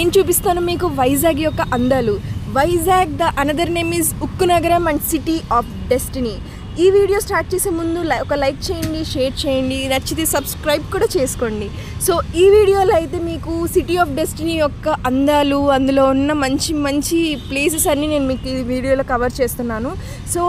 నేను చూపిస్తాను మీకు వైజాగ్ యొక్క అందాలు. Vizag the another name is ఉక్కు నగరం అండ్ సిటీ ఆఫ్ డెస్టినీ. ఈ వీడియో స్టార్ట్ చేసే ముందు ఒక లైక్ చేయండి, షేర్ చేయండి, నచ్చితే సబ్స్క్రైబ్ కూడా చేసుకోండి. సో ఈ వీడియోలో అయితే మీకు సిటీ ఆఫ్ డెస్టినీ యొక్క అందాలు, అందులో ఉన్న మంచి మంచి ప్లేసెస్ అన్నీ నేను మీకు ఈ వీడియోలో కవర్ చేస్తున్నాను. సో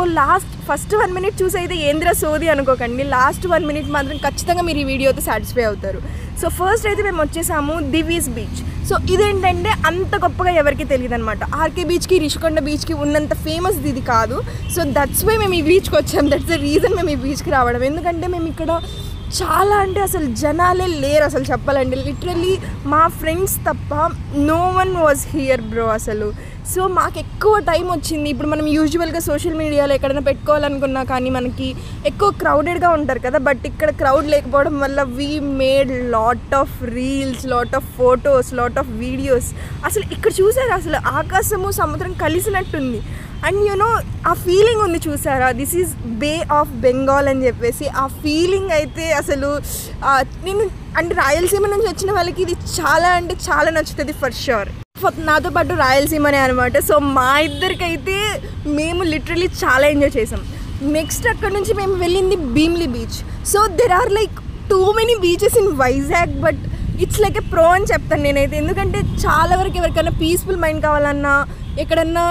ఫస్ట్ 1 minute చూసి అయితే ఏంద్ర సోది అనుకోకండి, లాస్ట్ 1 minute మాత్రం ఖచ్చితంగా మీరు ఈ వీడియోతో సాటిస్ఫై అవుతారు. సో ఫస్ట్ అయితే మేము వచ్చేసాము దివీస్ బీచ్. సో ఇదేంటంటే అంత గొప్పగా ఎవరికి తెలియదు అనమాట. ఆర్కే బీచ్కి, రిషికొండ బీచ్కి ఉన్నంత ఫేమస్ ఇది కాదు. సో దట్స్ వై మేము ఈ బీచ్కి వచ్చాము. దట్స్ ద రీజన్ మేము ఈ బీచ్కి రావడం. ఎందుకంటే మేము ఇక్కడ చాలా అంటే అసలు జనాలే లేరు అసలు చెప్పాలంటే. లిటరల్లీ మా ఫ్రెండ్స్ తప్ప no one was here bro అసలు. సో మాకు ఎక్కువ టైం వచ్చింది. ఇప్పుడు మనం యూజువల్గా సోషల్ మీడియాలో ఎక్కడైనా పెట్టుకోవాలనుకున్నా కానీ మనకి ఎక్కువ క్రౌడెడ్గా ఉంటారు కదా. బట్ ఇక్కడ క్రౌడ్ లేకపోవడం వల్ల we made lot of reels, lot of photos, lot of videos. అసలు ఇక్కడ చూసారా, అసలు ఆకాశము సముద్రం కలిసినట్టుంది. అండ్ యూనో ఆ ఫీలింగ్ ఉంది చూసారా, this is Bay of Bengal అని చెప్పేసి. ఆ ఫీలింగ్ అయితే అసలు నేను అంటే రాయలసీమ నుంచి వచ్చిన వాళ్ళకి ఇది చాలా అంటే చాలా నచ్చుతుంది ఫర్ ష్యూర్. నాతో పాటు రాయలసీమనే అనమాట. సో మా ఇద్దరికైతే మేము లిటరలీ చాలా ఎంజాయ్ చేసాం. నెక్స్ట్ అక్కడ నుంచి మేము వెళ్ళింది Bheemili beach. So there are like too many beaches in Vizag, but it's like a pro అని చెప్తాను నేనైతే. ఎందుకంటే చాలా వరకు ఎవరికైనా పీస్ఫుల్ మైండ్ కావాలన్నా, ఎక్కడన్నా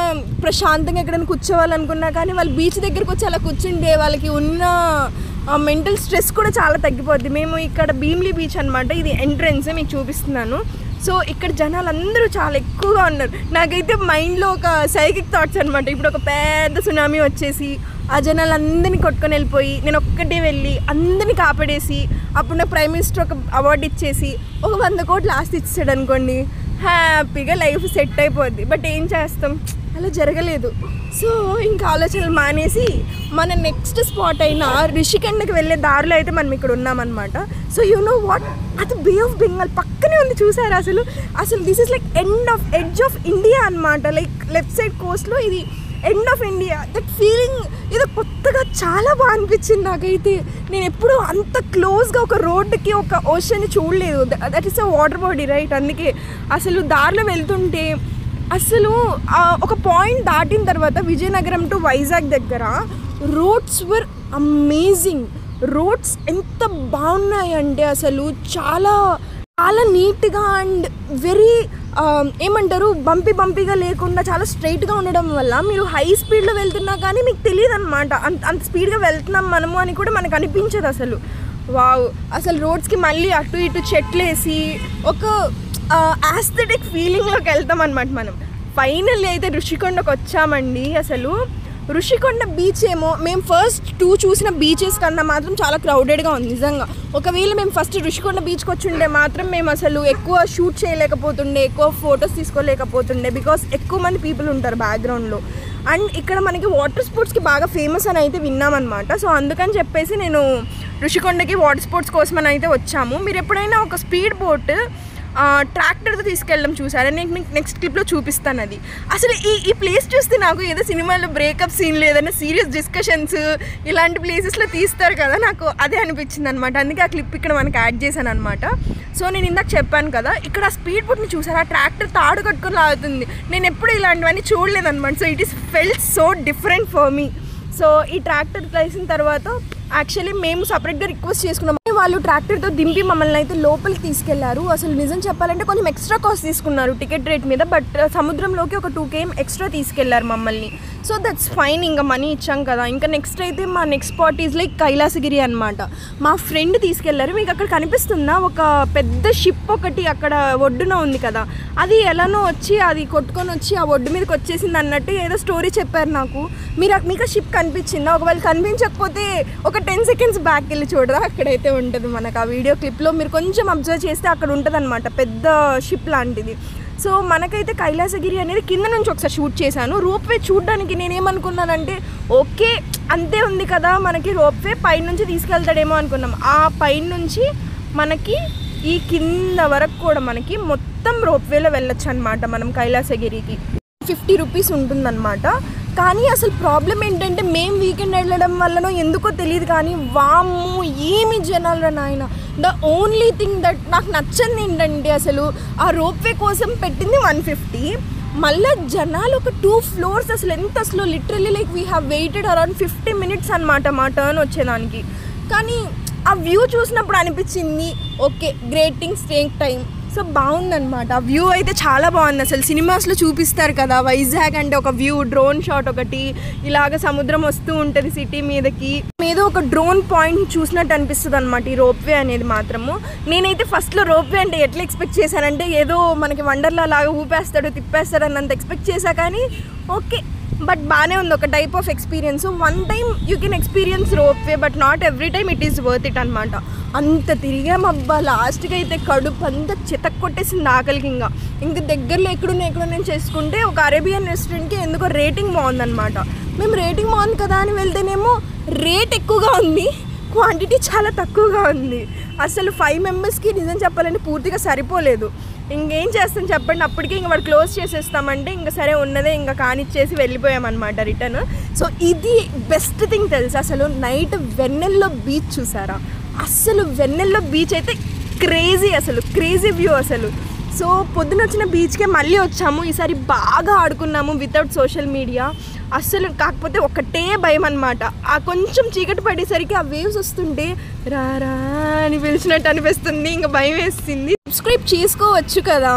ప్రశాంతంగా ఎక్కడైనా కూర్చోవాలనుకున్నా కానీ వాళ్ళు బీచ్ దగ్గరకు వచ్చి అలా కూర్చుంటే వాళ్ళకి ఉన్న మెంటల్ స్ట్రెస్ కూడా చాలా తగ్గిపోద్ది. మేము ఇక్కడ భీమ్లీ బీచ్ అనమాట, ఇది ఎంట్రన్స్ మీకు చూపిస్తున్నాను. సో ఇక్కడ జనాలు అందరూ చాలా ఎక్కువగా ఉన్నారు. నాకైతే మైండ్లో ఒక సైకిక్ థాట్స్ అనమాట. ఇప్పుడు ఒక పెద్ద సునామీ వచ్చేసి ఆ జనాలు అందరినీ కొట్టుకొని వెళ్ళిపోయి నేను ఒక్కటే వెళ్ళి అందరినీ కాపాడేసి అప్పుడు నాకు ప్రైమ్ మినిస్టర్ ఒక అవార్డు ఇచ్చేసి ఒక 100 కోట్లు ఆస్తి ఇచ్చాడు అనుకోండి, హ్యాపీగా లైఫ్ సెట్ అయిపోద్ది. బట్ ఏం చేస్తాం, అలా జరగలేదు. సో ఇంకా ఆలోచనలు మానేసి మన నెక్స్ట్ స్పాట్ అయిన రిషికొండకి వెళ్ళే దారిలో అయితే మనం ఇక్కడ ఉన్నామన్నమాట. సో యూ నో వాట్, అది బే ఆఫ్ బెంగాల్ పక్కనే ఉంది చూసారా. అసలు this is like edge of India అనమాట. లైక్ లెఫ్ట్ సైడ్ కోస్ట్లో ఇది end of India. That feeling ఇది కొత్తగా చాలా బాగా అనిపించింది నాకైతే. నేను ఎప్పుడు అంత క్లోజ్గా ఒక రోడ్డుకి ఒక ఓషన్ని చూడలేదు. That is a water body right. అందుకే అసలు దారిలో వెళ్తుంటే అసలు ఒక పాయింట్ దాటిన తర్వాత విజయనగరం టు వైజాగ్ దగ్గర రోడ్స్ వర్ అమేజింగ్. రోడ్స్ ఎంత బాగున్నాయంటే అసలు చాలా చాలా నీట్గా అండ్ వెరీ ఏమంటారు బంపీగా లేకుండా చాలా స్ట్రైట్గా ఉండడం వల్ల మీరు హై స్పీడ్లో వెళ్తున్నా కానీ మీకు తెలియదు అనమాట అంత స్పీడ్గా వెళ్తున్నాం మనము అని కూడా మనకు అనిపించదు అసలు. వావ్, అసలు రోడ్స్కి మళ్ళీ అటు ఇటు చెట్లు వేసి ఒక ఆస్థెటిక్ ఫీలింగ్లోకి వెళ్తాం అనమాట మనం. ఫైనల్లీ అయితే ఋషికొండకు వచ్చామండి. అసలు ఋషికొండ బీచ్ ఏమో మేము ఫస్ట్ 2 చూసిన బీచెస్ కన్నా మాత్రం చాలా క్రౌడెడ్గా ఉంది నిజంగా. ఒకవేళ మేము ఫస్ట్ ఋషికొండ బీచ్కి వచ్చి ఉండే మాత్రం మేము అసలు ఎక్కువ షూట్ చేయలేకపోతుండే, ఎక్కువ ఫొటోస్ తీసుకోలేకపోతుండే, బికాస్ ఎక్కువ మంది పీపుల్ ఉంటారు బ్యాక్గ్రౌండ్లో. అండ్ ఇక్కడ మనకి వాటర్ స్పోర్ట్స్కి బాగా ఫేమస్ అని అయితే విన్నామన్నమాట. సో అందుకని చెప్పేసి నేను ఋషికొండకి వాటర్ స్పోర్ట్స్ కోసం అని అయితే వచ్చాము. మీరు ఎప్పుడైనా ఒక స్పీడ్ బోట్ ట్రాక్టర్తో తీసుకెళ్ళడం చూసారా, నేను మీకు నెక్స్ట్ క్లిప్లో చూపిస్తాను. అది అసలు ఈ ప్లేస్ చూస్తే నాకు ఏదో సినిమాలో బ్రేకప్ సీన్లు, ఏదైనా సీరియస్ డిస్కషన్స్ ఇలాంటి ప్లేసెస్లో తీస్తారు కదా, నాకు అదే అనిపించింది అనమాట. అందుకే ఆ క్లిప్ ఇక్కడ మనకి యాడ్ చేశాను అనమాట. సో నేను ఇందాక చెప్పాను కదా, ఇక్కడ స్పీడ్ బోట్ని చూసారా, ట్రాక్టర్ తాడు కట్టుకొని లాగుతుంది. నేను ఎప్పుడు ఇలాంటివన్నీ చూడలేదన్నమాట. So it is felt so different for me. So ఈ ట్రాక్టర్ వేసిన తర్వాత యాక్చువల్లీ మేము సపరేట్గా రిక్వెస్ట్ చేసుకున్నాం. వాళ్ళు ట్రాక్టర్తో దింపి మమ్మల్ని అయితే లోపలికి తీసుకెళ్లారు. అసలు నిజం చెప్పాలంటే కొంచెం ఎక్స్ట్రా కాస్ట్ తీసుకున్నారు టికెట్ రేట్ మీద, బట్ సముద్రంలోకి ఒక 2 km ఎక్స్ట్రా తీసుకెళ్లారు మమ్మల్ని. సో దట్స్ ఫైన్, ఇంకా మనీ ఇచ్చాం కదా. ఇంకా నెక్స్ట్ అయితే మా next spot is like Kailasagiri అనమాట. మా ఫ్రెండ్ తీసుకెళ్లారు. మీకు అక్కడ కనిపిస్తుందా ఒక పెద్ద షిప్ ఒకటి అక్కడ ఒడ్డున ఉంది కదా, అది ఎలానో వచ్చి అది కొట్టుకొని వచ్చి ఆ ఒడ్డు మీదకి వచ్చేసింది అన్నట్టు ఏదో స్టోరీ చెప్పారు నాకు. మీకు ఆ షిప్ కనిపించిందా? ఒకవేళ కనిపించకపోతే ఒక 10 seconds బ్యాక్ వెళ్ళి చూడరా, అక్కడైతే ఉంటుంది మనకు ఆ వీడియో క్లిప్లో. మీరు కొంచెం అబ్జర్వ్ చేస్తే అక్కడ ఉంటుంది అనమాట పెద్ద షిప్ లాంటిది. సో మనకైతే కైలాసగిరి అనేది కింద నుంచి ఒకసారి షూట్ చేశాను. రోప్వే చూడడానికి నేనేమనుకున్నానంటే ఓకే అంతే ఉంది కదా మనకి రోప్వే, పైనుంచి తీసుకెళ్తాడేమో అనుకున్నాం. ఆ పైనుంచి మనకి ఈ కింద వరకు కూడా మనకి మొత్తం రోప్వేలో వెళ్ళొచ్చు అనమాట మనం కైలాసగిరికి. 50 రూపీస్ ఉంటుందన్నమాట. కానీ అసలు ప్రాబ్లం ఏంటంటే మేము వీకెండ్ వెళ్ళడం వల్లనో ఎందుకో తెలియదు కానీ వామ్మో ఏమి జనాలు నాయన. ద ఓన్లీ థింగ్ దట్ నాకు నచ్చంది ఏంటంటే అసలు ఆ రోప్వే కోసం పెట్టింది 150, మళ్ళీ జనాలు ఒక 2 floors అసలు ఎంత అసలు literally like we have weighted around 50 minutes అనమాట మా టర్న్ వచ్చేదానికి. కానీ ఆ వ్యూ చూసినప్పుడు అనిపించింది okay great things take time. So బాగుందనమాట ఆ వ్యూ అయితే చాలా బాగుంది. అసలు సినిమాస్లో చూపిస్తారు కదా వైజాగ్ అంటే ఒక వ్యూ డ్రోన్ షాట్ ఒకటి ఇలాగ సముద్రం వస్తూ ఉంటుంది సిటీ మీదకి, ఏదో ఒక డ్రోన్ పాయింట్ చూసినట్టు అనిపిస్తుంది అనమాట ఈ రోప్వే అనేది మాత్రము. నేనైతే ఫస్ట్లో రోప్వే అంటే ఎట్లా ఎక్స్పెక్ట్ చేశానంటే ఏదో మనకి వండర్లా లాగా ఊపేస్తాడు తిప్పేస్తాడు అన్నంత ఎక్స్పెక్ట్ చేశా. కానీ ఓకే బట్ బాగానే ఉంది, ఒక type of experience. One time you can experience ropeway but not every time it is worth it అనమాట. అంత తిరిగామబ్బా లాస్ట్కి అయితే కడుపు అంతా చితక్ కొట్టేసింది ఆకలికి. ఇంకా దగ్గరలో ఎక్కడున్నా చేసుకుంటే ఒక అరేబియన్ రెస్టారెంట్కి ఎందుకో రేటింగ్ బాగుందనమాట. మేము రేటింగ్ బాగుంది కదా అని వెళ్తేనేమో రేట్ ఎక్కువగా ఉంది, క్వాంటిటీ చాలా తక్కువగా ఉంది. అసలు 5 members నిజం చెప్పాలంటే పూర్తిగా సరిపోలేదు. ఇంకేం చేస్తాం చెప్పండి, అప్పటికే ఇంక వాడు క్లోజ్ చేసేస్తామంటే ఇంకా సరే ఉన్నదే ఇంకా కానిచ్చేసి వెళ్ళిపోయామన్నమాట రిటర్న్. సో ఇది బెస్ట్ థింగ్ తెలుసు. అసలు నైట్ వెన్నెల్లో బీచ్ చూసారా, అస్సలు వెన్నెల్లో బీచ్ అయితే క్రేజీ, అసలు క్రేజీ వ్యూ అసలు. సో పొద్దున వచ్చిన బీచ్కే మళ్ళీ వచ్చాము, ఈసారి బాగా ఆడుకున్నాము వితౌట్ సోషల్ మీడియా. అస్సలు కాకపోతే ఒకటే భయం అనమాట, ఆ కొంచెం చీకటి పడేసరికి ఆ వేవ్స్ వస్తుంటే రారా అని పిలిచినట్టు అనిపిస్తుంది, ఇంకా భయం వేస్తుంది. సబ్స్క్రైబ్ చేసుకోవచ్చు కదా.